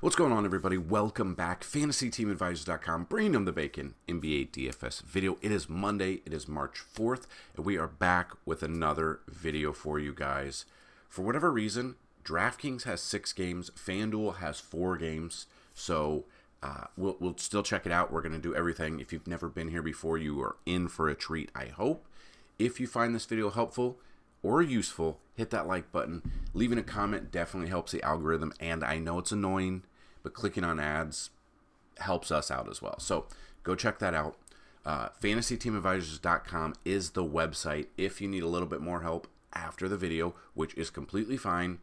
What's going on, everybody? Welcome back. FantasyTeamAdvisors.com, bringing them the bacon NBA DFS video. It is Monday. It is March 4th, and we are back with another video for you guys. For whatever reason, DraftKings has 6 games. Fanduel has 4 games. So we'll still check it out. We're going to do everything. If you've never been here before, you are in for a treat, I hope. If you find this video helpful or useful, hit that like button. Leaving a comment definitely helps the algorithm, and I know it's annoying, but clicking on ads helps us out as well. So go check that out. FantasyTeamAdvisors.com is the website if you need a little bit more help after the video, which is completely fine.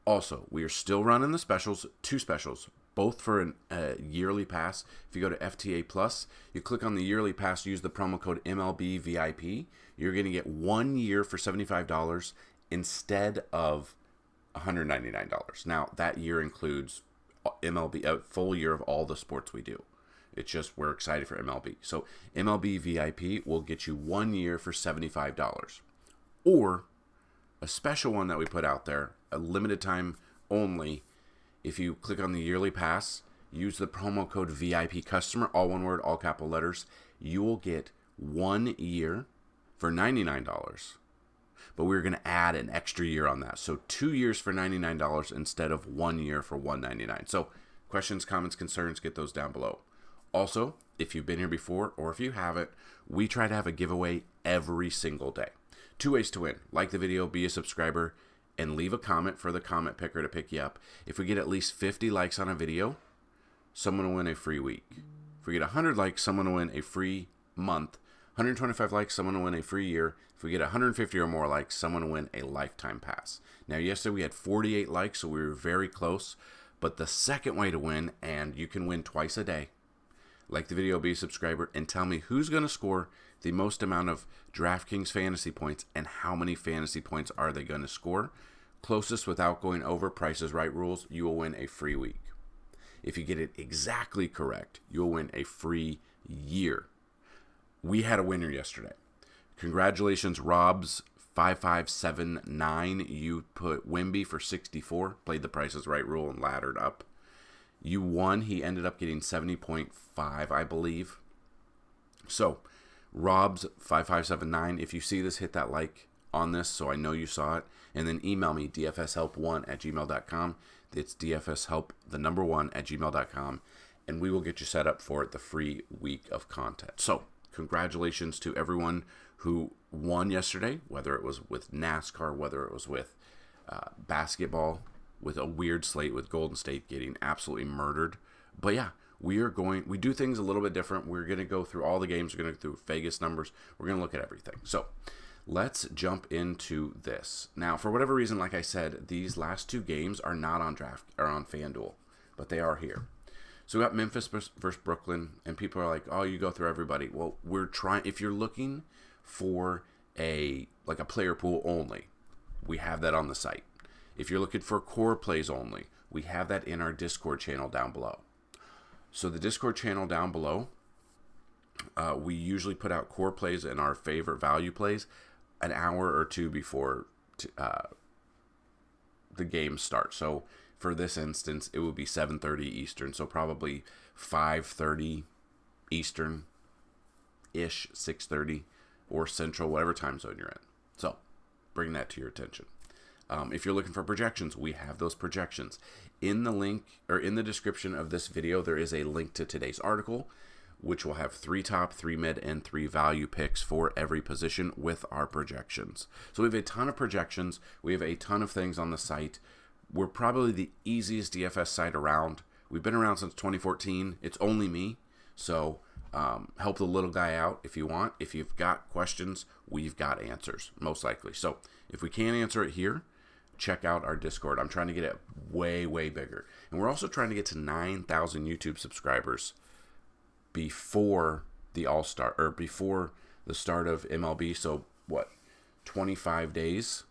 Also, we are still running the specials, 2 specials, both for a yearly pass. If you go to FTA Plus, you click on the yearly pass, use the promo code MLBVIP. You're going to get 1 year for $75 instead of $199. Now, that year includes MLB, a full year of all the sports we do. It's just we're excited for MLB. So MLB VIP will get you 1 year for $75. Or a special one that we put out there, a limited time only. If you click on the yearly pass, use the promo code VIP customer, all one word, all capital letters, you will get 1 year for $99. But we're going to add an extra year on that. So 2 years for $99 instead of 1 year for $199. So questions, comments, concerns, get those down below. Also, if you've been here before or if you haven't, we try to have a giveaway every single day. 2 ways to win. Like the video, be a subscriber, and leave a comment for the comment picker to pick you up. If we get at least 50 likes on a video, someone will win a free week. If we get 100 likes, someone will win a free month. 125 likes, someone will win a free year. If we get 150 or more likes, someone will win a lifetime pass. Now, yesterday we had 48 likes, so we were very close. But the second way to win, and you can win twice a day, like the video, be a subscriber, and tell me who's going to score the most amount of DraftKings fantasy points and how many fantasy points are they going to score. Closest without going over Price is Right rules, you will win a free week. If you get it exactly correct, you will win a free year. We had a winner yesterday. Congratulations, Rob's 5579. You put Wimby for 64, played the Price is Right rule and laddered up. You won. He ended up getting 70.5, I believe. So, Rob's 5579. If you see this, hit that like on this so I know you saw it. And then email me, dfshelp1@gmail.com. It's dfshelp1@gmail.com. And we will get you set up for the free week of content. So, congratulations to everyone who won yesterday, whether it was with NASCAR, whether it was with basketball, with a weird slate with Golden State getting absolutely murdered. But yeah, we do things a little bit different. We're going to go through all the games. We're going to go through Vegas numbers. We're going to look at everything. So let's jump into this. Now, for whatever reason, like I said, these last 2 games are not on on FanDuel, but they are here. So we got Memphis versus Brooklyn, and people are like, oh, you go through everybody. Well, we're trying, if you're looking for a player pool only, we have that on the site. If you're looking for core plays only, we have that in our Discord channel down below. So the Discord channel down below, we usually put out core plays and our favorite value plays an hour or 2 before the game starts. So for this instance, it would be 7:30 Eastern, so probably 5:30 Eastern-ish, 6:30, or Central, whatever time zone you're in. So bring that to your attention. If you're looking for projections, we have those projections. In the link, or in the description of this video, there is a link to today's article, which will have 3 top, 3 mid, and 3 value picks for every position with our projections. So we have a ton of projections. We have a ton of things on the site. We're probably the easiest DFS site around. We've been around since 2014. It's only me. So help the little guy out if you want. If you've got questions, we've got answers, most likely. So if we can't answer it here, check out our Discord. I'm trying to get it way, way bigger. And we're also trying to get to 9,000 YouTube subscribers before the All-Star, or before the start of MLB. So what, 24 days?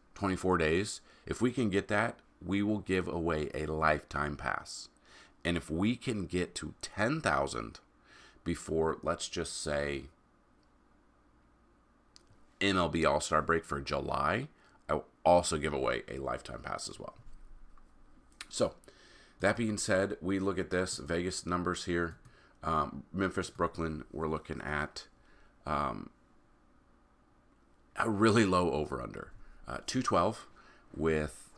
If we can get that, we will give away a lifetime pass. And if we can get to 10,000 before, let's just say, MLB All-Star break for July, I will also give away a lifetime pass as well. So That being said, we look at this Vegas numbers here. Memphis, Brooklyn, we're looking at a really low over-under. 212 with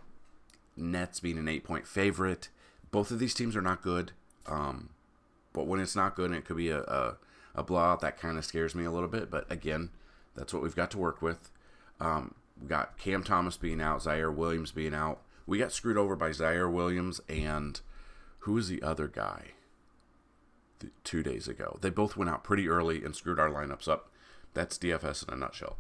Nets being an 8-point favorite. Both of these teams are not good. But when it's not good and it could be a blowout, that kind of scares me a little bit. But again, that's what we've got to work with. We got Cam Thomas being out, Zaire Williams being out. We got screwed over by Zaire Williams and who was the other guy 2 days ago? They both went out pretty early and screwed our lineups up. That's DFS in a nutshell.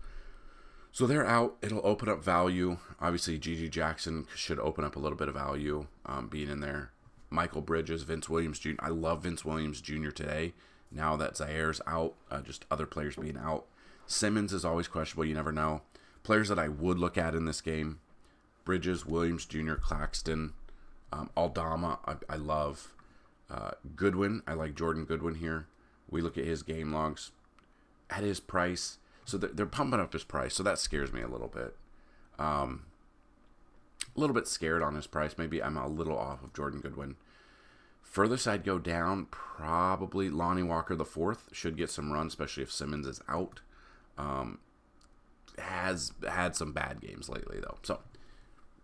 So they're out. It'll open up value. Obviously, Gigi Jackson should open up a little bit of value being in there. Michael Bridges, Vince Williams Jr. I love Vince Williams Jr. today. Now that Zaire's out, just other players being out. Simmons is always questionable. You never know. Players that I would look at in this game: Bridges, Williams Jr., Claxton, Aldama. I love Goodwin. I like Jordan Goodwin here. We look at his game logs at his price. So they're pumping up his price. So that scares me a little bit. A little bit scared on his price. Maybe I'm a little off of Jordan Goodwin. Further side go down, probably Lonnie Walker the fourth should get some run, especially if Simmons is out. Has had some bad games lately though, so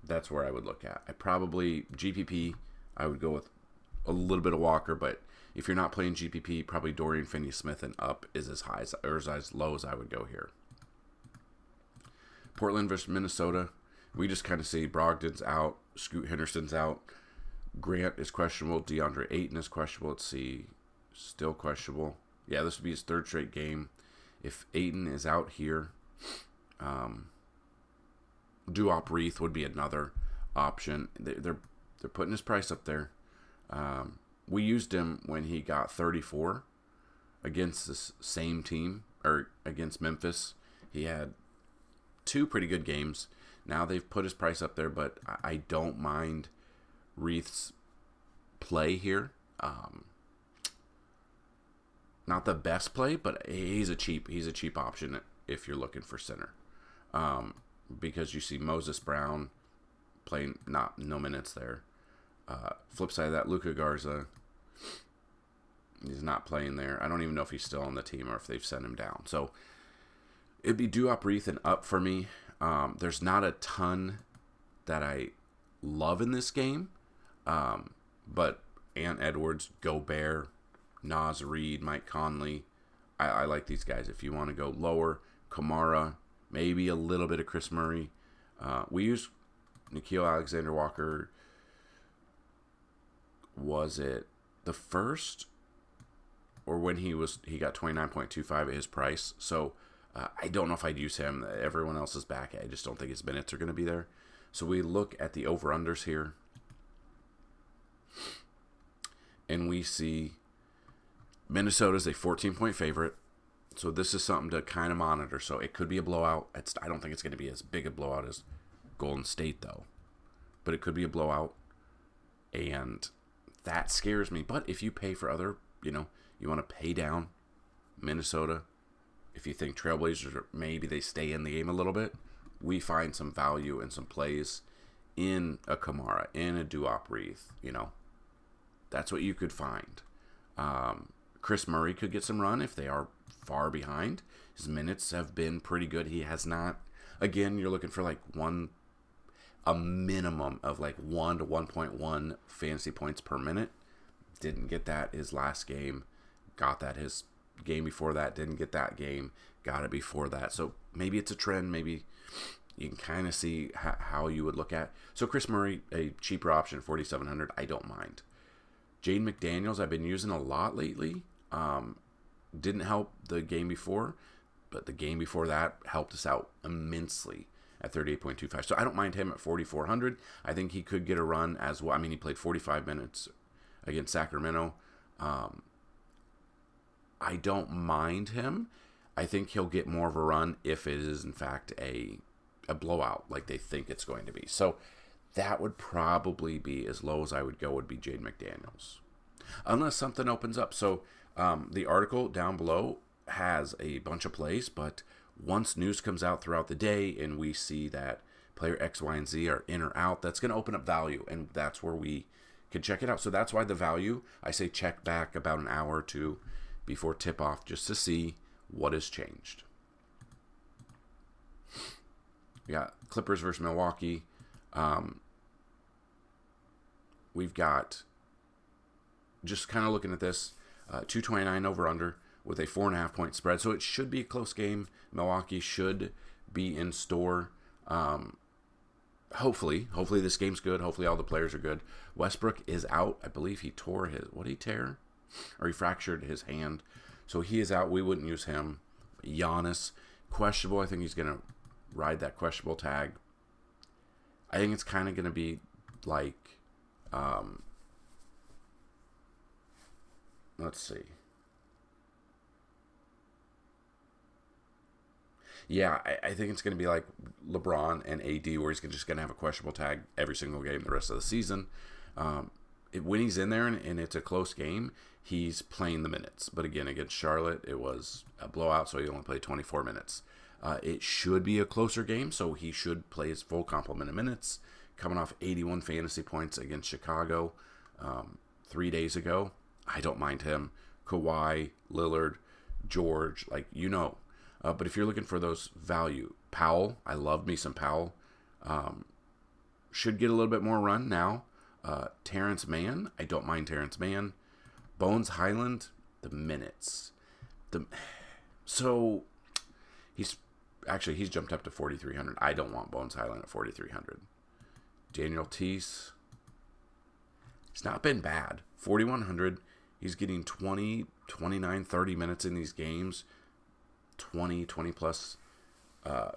that's where I would look at. GPP, I would go with a little bit of Walker, but if you're not playing GPP, probably Dorian Finney-Smith and up is as high as, or as low as I would go here. Portland versus Minnesota. We just kind of see Brogdon's out, Scoot Henderson's out, Grant is questionable, DeAndre Ayton is questionable. Let's see, still questionable. Yeah, this would be his third straight game. If Ayton is out here, Duop Reith would be another option. They're putting his price up there. We used him when he got 34 against this same team, or against Memphis. He had 2 pretty good games. Now they've put his price up there, but I don't mind Reith's play here. Not the best play, but he's a cheap option if you're looking for center. Because you see Moses Brown playing no minutes there. Flip side of that, Luka Garza, he's not playing there. I don't even know if he's still on the team or if they've sent him down. So it'd be Duop Reith and up for me. There's not a ton that I love in this game, but Ant Edwards, Gobert, Naz Reid, Mike Conley, I like these guys. If you want to go lower, Kamara, maybe a little bit of Chris Murray. We use Nickeil Alexander-Walker. Was it the first or when he got 29.25 at his price? So I don't know if I'd use him. Everyone else is back. I just don't think his minutes are going to be there. So we look at the over-unders here, and we see Minnesota's a 14-point favorite. So this is something to kind of monitor. So it could be a blowout. I don't think it's going to be as big a blowout as Golden State, though. But it could be a blowout, and that scares me. But if you pay for other, you want to pay down Minnesota, if you think Trailblazers, maybe they stay in the game a little bit, we find some value and some plays in a Kamara, in a Duop Reith, That's what you could find. Chris Murray could get some run if they are far behind. His minutes have been pretty good. He has not, again, you're looking for a minimum of 1 to 1.1 fantasy points per minute. Didn't get that his last game. Got that his game before that. Didn't get that game. Got it before that. So maybe it's a trend. Maybe you can kind of see how you would look at. So Chris Murray, a cheaper option, 4,700. I don't mind. Jaden McDaniels, I've been using a lot lately. Didn't help the game before, but the game before that helped us out immensely at 38.25. So I don't mind him at 4,400. I think he could get a run as well. I mean, he played 45 minutes against Sacramento. I don't mind him. I think he'll get more of a run if it is, in fact, a blowout like they think it's going to be. So that would probably be as low as I would go, would be Jaden McDaniels. Unless something opens up. So the article down below has a bunch of plays, but once news comes out throughout the day and we see that player X, Y, and Z are in or out, that's going to open up value, and that's where we can check it out. So that's why the value, I say check back about an hour or two before tip-off just to see what has changed. We got Clippers versus Milwaukee. We've got, just kind of looking at this, 229 over-under with a 4.5 point spread. So it should be a close game. Milwaukee should be in store. Hopefully this game's good. Hopefully all the players are good. Westbrook is out. I believe he tore his, what did he tear? Or he fractured his hand. So he is out. We wouldn't use him. Giannis, questionable. I think he's going to ride that questionable tag. I think it's kind of going to be like, let's see. Yeah, I think it's going to be like LeBron and AD, where he's just going to have a questionable tag every single game the rest of the season. When he's in there and it's a close game, he's playing the minutes. But again, against Charlotte, it was a blowout, so he only played 24 minutes. It should be a closer game, so he should play his full complement of minutes. Coming off 81 fantasy points against Chicago 3 days ago. I don't mind him. Kawhi, Lillard, George, but if you're looking for those value, Powell, I love me some Powell. Should get a little bit more run now. Terrence Mann, I don't mind Terrence Mann. Bones Highland, the minutes. So he's jumped up to 4,300. I don't want Bones Highland at 4,300. Daniel Teese, it's not been bad. 4,100. He's getting 20, 29, 30 minutes in these games. 20 plus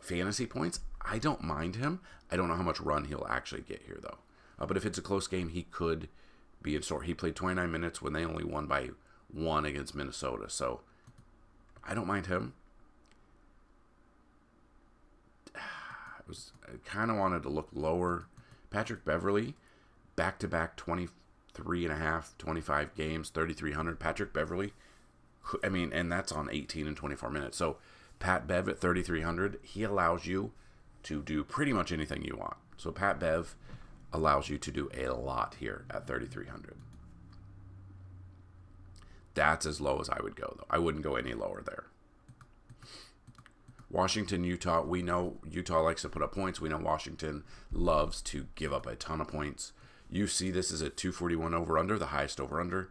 fantasy points. I don't mind him. I don't know how much run he'll actually get here, though. But if it's a close game, he could be in store. He played 29 minutes when they only won by 1 against Minnesota. So I don't mind him. I kind of wanted to look lower. Patrick Beverley, back-to-back 23.5, 25 games, 3,300. Patrick Beverley, and that's on 18 and 24 minutes. So Pat Bev at 3,300, he allows you to do pretty much anything you want. So Pat Bev allows you to do a lot here at 3,300. That's as low as I would go, though. I wouldn't go any lower there. Washington, Utah. We know Utah likes to put up points. We know Washington loves to give up a ton of points. You see this is a 241 over-under, the highest over-under.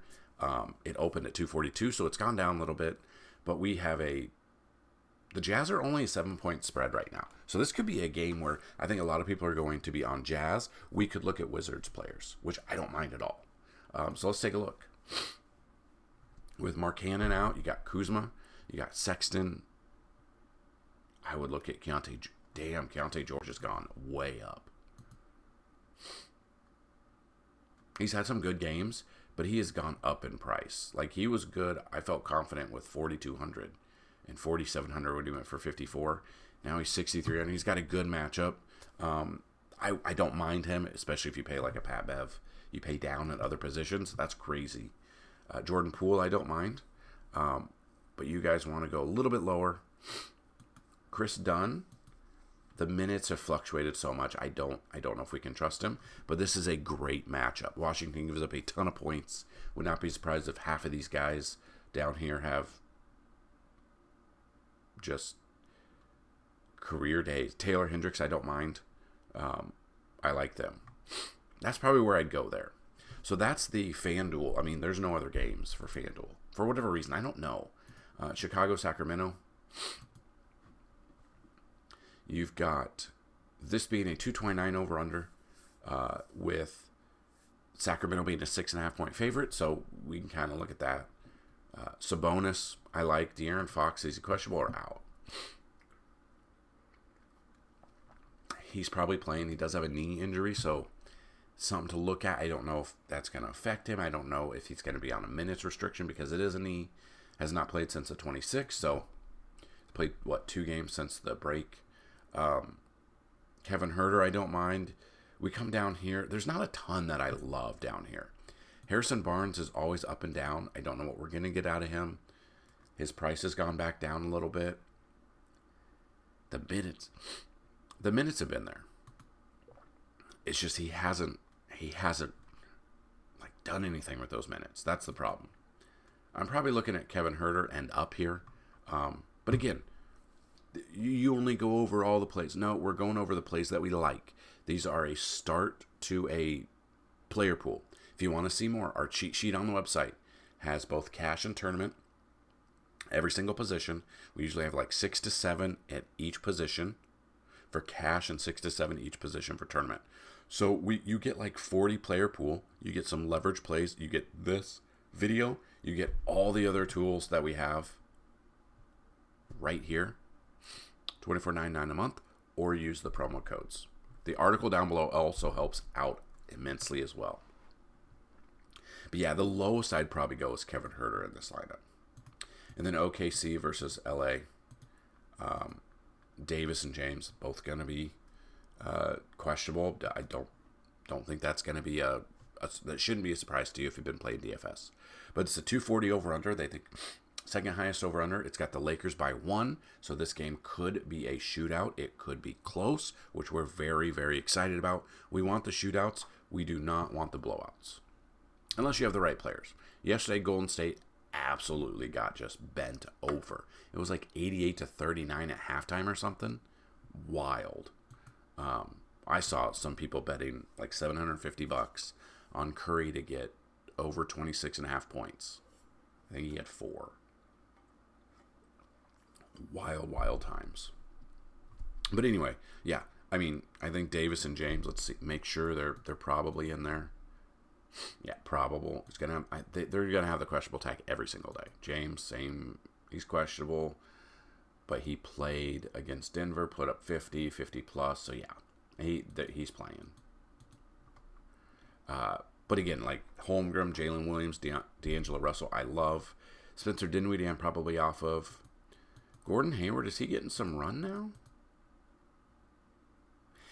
It opened at 242, so it's gone down a little bit. But we have the Jazz are only a 7-point spread right now. So this could be a game where I think a lot of people are going to be on Jazz. We could look at Wizards players, which I don't mind at all. So let's take a look. With Mark Cannon out, you got Kuzma, you got Sexton. I would look at Keontae. Damn, Keontae George has gone way up. He's had some good games, but he has gone up in price. Like, he was good. I felt confident with 4,200 and 4,700 when he went for 54. Now he's 6,300. He's got a good matchup. I don't mind him, especially if you pay like a Pat Bev. You pay down at other positions. That's crazy. Jordan Poole, I don't mind. But you guys want to go a little bit lower. Chris Dunn, the minutes have fluctuated so much. I don't know if we can trust him, but this is a great matchup. Washington gives up a ton of points. Would not be surprised if half of these guys down here have just career days. Taylor Hendricks, I don't mind. I like them. That's probably where I'd go there. So that's the FanDuel. I mean, there's no other games for FanDuel. For whatever reason, I don't know. Chicago, Sacramento. You've got this being a 229 over-under with Sacramento being a 6.5 point favorite, so we can kind of look at that. Sabonis, I like. De'Aaron Fox, is he questionable or out? He's probably playing. He does have a knee injury, so something to look at. I don't know if that's going to affect him. I don't know if he's going to be on a minutes restriction because it is a knee. Has not played since the 26th, so played, 2 games since the break. Kevin Huerter, I don't mind. We come down here. There's not a ton that I love down here. Harrison Barnes is always up and down. I don't know what we're going to get out of him. His price has gone back down a little bit. The minutes have been there. It's just he hasn't done anything with those minutes. That's the problem. I'm probably looking at Kevin Huerter and up here. But again, you only go over all the plays. No, we're going over the plays that we like. These are a start to a player pool. If you want to see more, our cheat sheet on the website has both cash and tournament, every single position. We usually have like 6 to 7 at each position for cash and 6 to 7 each position for tournament. So you get like 40 player pool. You get some leverage plays. You get this video. You get all the other tools that we have right here. $24.99 a month, or use the promo codes. The article down below also helps out immensely as well. But yeah, the lowest I'd probably go is Kevin Huerter in this lineup. And then OKC versus LA. Davis and James both going to be questionable. I don't think that's going to be that shouldn't be a surprise to you if you've been playing DFS. But it's a 240 over under. They think second highest over under. It's got the Lakers by 1, so this game could be a shootout. It could be close, which we're very, very excited about. We want the shootouts. We do not want the blowouts, unless you have the right players. Yesterday, Golden State absolutely got just bent over. It was like 88-39 at halftime or something. Wild. I saw some people betting like $750 on Curry to get over 26.5 points. I think he had 4. Wild times. But anyway, yeah. I mean, I think Davis and James. Let's see, make sure they're probably in there. Yeah, probable. It's gonna have, they're gonna have the questionable tag every single day. James, same. He's questionable, but he played against Denver, put up 50 plus. So yeah, he's playing. But again, like Holmgren, Jalen Williams, D'Angelo Russell, I love. Spencer Dinwiddie, I'm probably off of. Gordon Hayward, is he getting some run now?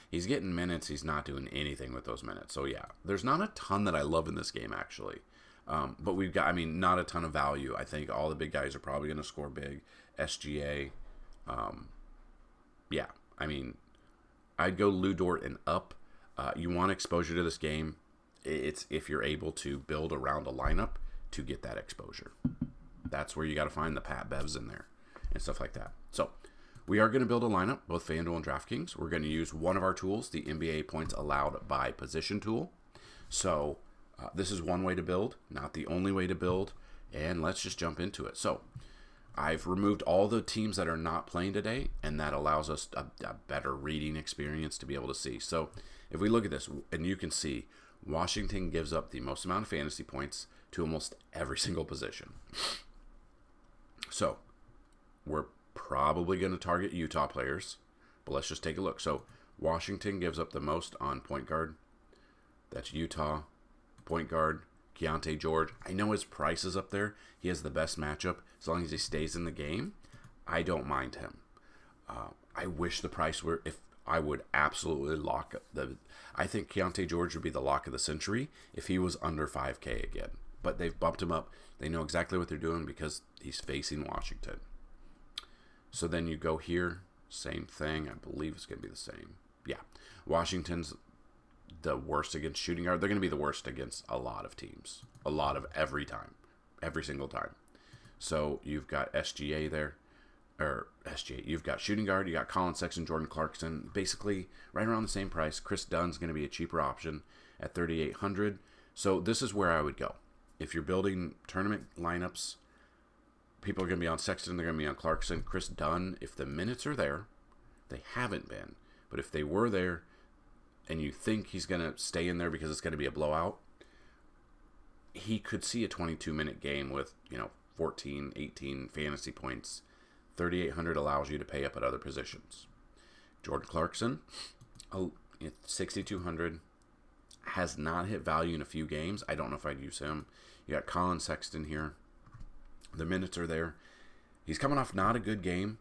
He's getting minutes. He's not doing anything with those minutes. So, yeah, there's not a ton that I love in this game, actually. But we've got, not a ton of value. I think all the big guys are probably going to score big. SGA. Yeah, I'd go Lou Dort and up. You want exposure to this game. It's if you're able to build around a lineup to get that exposure. That's where you got to find the Pat Bevs in there and stuff like that. So, we are going to build a lineup, both FanDuel and DraftKings. We're going to use one of our tools, the NBA points allowed by position tool. So this is one way to build, not the only way to build. And let's just jump into it. So I've removed all the teams that are not playing today, and that allows us a better reading experience to be able to see. So if we look at this, and you can see Washington gives up the most amount of fantasy points to almost every single position. So we're probably going to target Utah players, but let's just take a look. So Washington gives up the most on point guard. That's Utah. Point guard, Keontae George. I know his price is up there. He has the best matchup. As long as he stays in the game, I don't mind him. I wish the price were, if I would absolutely lock the, I think Keontae George would be the lock of the century if he was under 5K again. But they've bumped him up. They know exactly what they're doing because he's facing Washington. So then you go here, same thing. I believe it's going to be the same. Yeah. Washington's the worst against shooting guard. They're going to be the worst against a lot of teams. A lot of every time. Every single time. So you've got SGA there. Or SGA. You've got shooting guard. You got Colin Sexton, Jordan Clarkson. Basically right around the same price. Chris Dunn's going to be a cheaper option at $3,800. So this is where I would go. If you're building tournament lineups, people are going to be on Sexton. They're going to be on Clarkson. Chris Dunn, if the minutes are there, they haven't been. But if they were there and you think he's going to stay in there because it's going to be a blowout, he could see a 22-minute game with, 14, 18 fantasy points. $3,800 allows you to pay up at other positions. Jordan Clarkson, $6,200, has not hit value in a few games. I don't know if I'd use him. You got Colin Sexton here. The minutes are there. He's coming off not a good game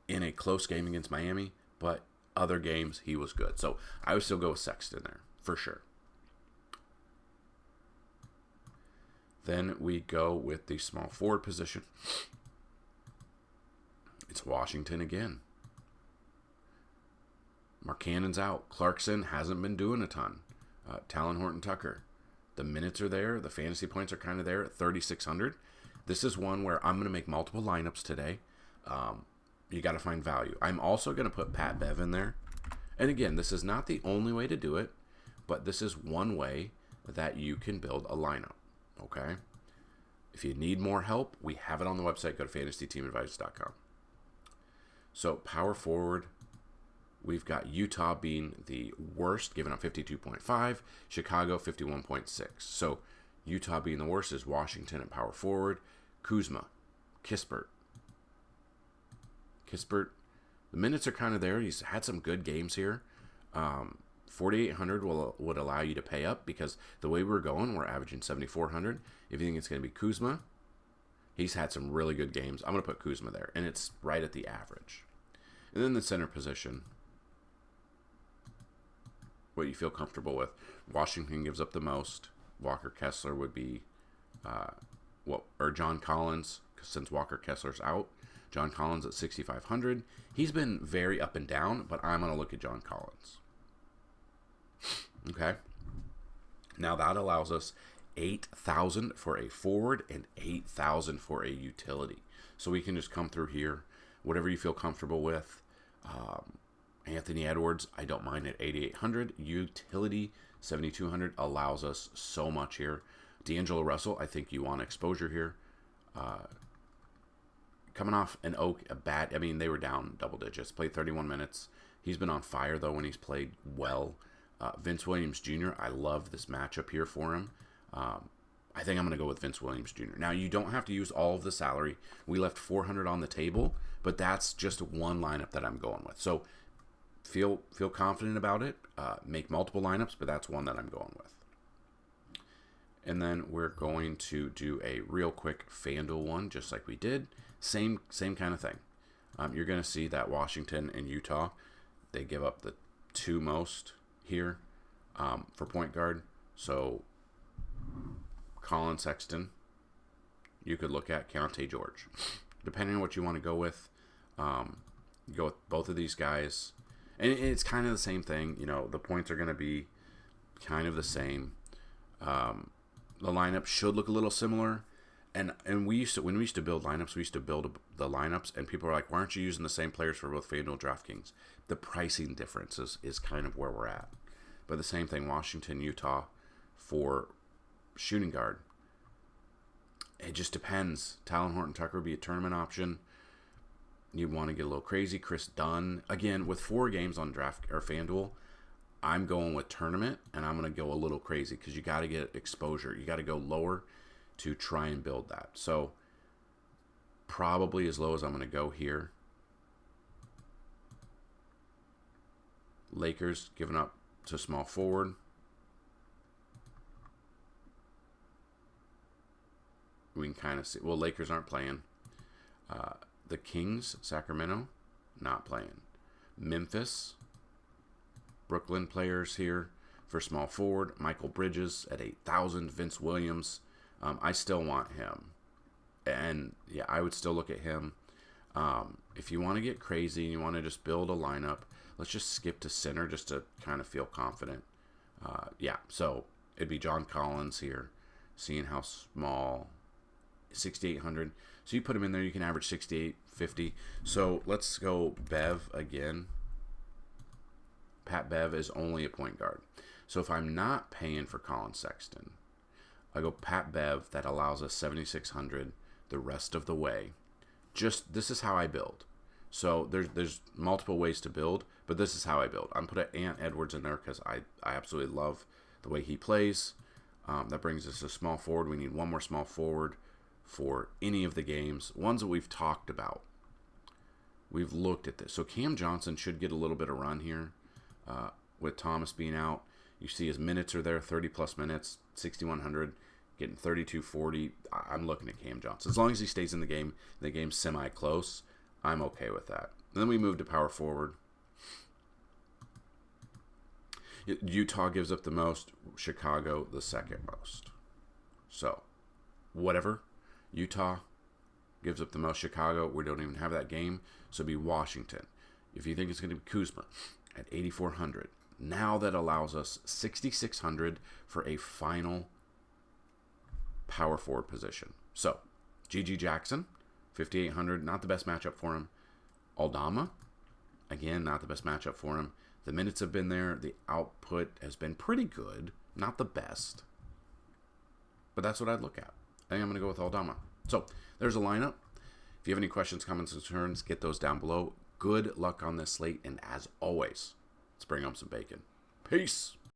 in a close game against Miami, but other games he was good. So I would still go with Sexton there for sure. Then we go with the small forward position. It's Washington again. Markkanen's out. Clarkson hasn't been doing a ton. Talon Horton-Tucker. The minutes are there. The fantasy points are kind of there at 3,600. This is one where I'm going to make multiple lineups today. You got to find value. I'm also going to put Pat Bev in there. And again, this is not the only way to do it, but this is one way that you can build a lineup. Okay? If you need more help, we have it on the website. Go to FantasyTeamAdvisors.com. So power forward, we've got Utah being the worst, giving up 52.5, Chicago 51.6. So Utah being the worst is Washington at power forward, Kuzma, Kispert. The minutes are kind of there. He's had some good games here. 4,800 would allow you to pay up because the way we're going, we're averaging 7,400. If you think it's going to be Kuzma, he's had some really good games. I'm going to put Kuzma there, and it's right at the average. And then the center position, what you feel comfortable with. Washington gives up the most. Walker Kessler would be, or John Collins, since Walker Kessler's out. John Collins at 6,500. He's been very up and down, but I'm going to look at John Collins. Okay. Now that allows us 8,000 for a forward and 8,000 for a utility. So we can just come through here, whatever you feel comfortable with. Anthony Edwards, I don't mind at 8,800. Utility 7,200 allows us so much here. D'Angelo Russell, I think you want exposure here. Coming off they were down double digits. Played 31 minutes. He's been on fire, though, when he's played well. Vince Williams Jr., I love this matchup here for him. I think I'm going to go with Vince Williams Jr. Now, you don't have to use all of the salary. We left 400 on the table, but that's just one lineup that I'm going with. So feel confident about it. Make multiple lineups, but that's one that I'm going with. And then we're going to do a real quick FanDuel one, just like we did. Same kind of thing. You're going to see that Washington and Utah, they give up the two most here for point guard. So Colin Sexton, you could look at Keontae George. Depending on what you want to go with, go with both of these guys. And it's kind of the same thing. You know, the points are going to be kind of the same. The lineup should look a little similar. And when we used to build lineups, we used to build the lineups, and people are like, why aren't you using the same players for both FanDuel and DraftKings? The pricing difference is kind of where we're at. But the same thing, Washington, Utah, for shooting guard. It just depends. Talon Horton-Tucker would be a tournament option. You want to get a little crazy. Chris Dunn. Again, with 4 games on Draft or FanDuel, I'm going with tournament, and I'm going to go a little crazy because you got to get exposure. You got to go lower to try and build that. So probably as low as I'm going to go here. Lakers giving up to small forward. We can kind of see. Well, Lakers aren't playing. The Kings, Sacramento, not playing. Memphis, Brooklyn players here for small forward. Michael Bridges at 8,000. Vince Williams. I still want him. And, yeah, I would still look at him. If you want to get crazy and you want to just build a lineup, let's just skip to center just to kind of feel confident. So it'd be John Collins here, seeing how small, 6,800. So you put him in there, you can average 6,850. So let's go Bev again. Pat Bev is only a point guard. So if I'm not paying for Colin Sexton, I go Pat Bev that allows us 7,600 the rest of the way. This is how I build. So there's multiple ways to build, but this is how I build. I'm putting Ant Edwards in there because I absolutely love the way he plays. That brings us to small forward. We need one more small forward for any of the games. Ones that we've talked about. We've looked at this. So Cam Johnson should get a little bit of run here with Thomas being out. You see his minutes are there, 30-plus minutes, 6,100, getting 3,240. I'm looking at Cam Johnson. As long as he stays in the game's semi-close, I'm okay with that. And then we move to power forward. Utah gives up the most. Chicago, the second most. So, whatever. Utah gives up the most. Chicago, we don't even have that game. So it'd be Washington. If you think it's going to be Kuzma at 8,400. Now that allows us 6,600 for a final power forward position. So, G.G. Jackson, 5,800, not the best matchup for him. Aldama, again, not the best matchup for him. The minutes have been there. The output has been pretty good. Not the best. But that's what I'd look at. I think I'm going to go with Aldama. So, there's a lineup. If you have any questions, comments, concerns, get those down below. Good luck on this slate. And as always, let's bring home some bacon. Peace.